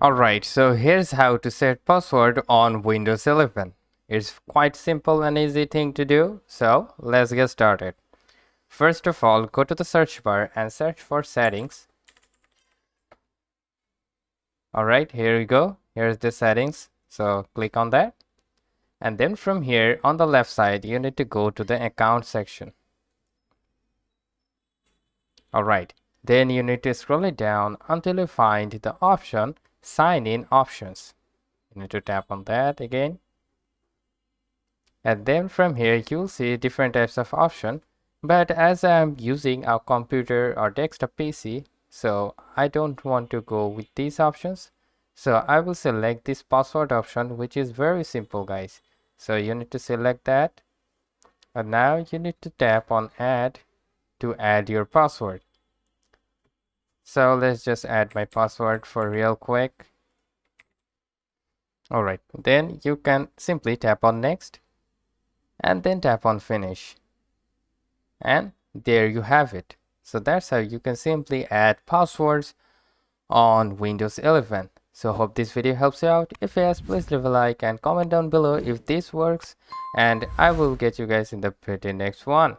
Alright, so here's how to set password on Windows 11. It's quite simple and easy thing to do, so let's get started. First of all, go to the search bar and search for settings. Alright, here you go. Here's the settings. So click on that. And then from here on the left side, you need to go to the account section. Alright, then you need to scroll it down until you find the option sign in options. You need to tap on that again. And then from here you'll see different types of option, but as I'm using a computer or desktop PC, so I don't want to go with these options, so I will select this password option, which is very simple guys. So you need to select that, and now you need to tap on add to add your password. So let's just add my password for real quick. Alright, then you can simply tap on next and then tap on finish, and there you have it. So that's how you can simply add passwords on Windows 11. So hope this video helps you out. If yes, please leave a like and comment down below if this works, and I will get you guys in the pretty next one.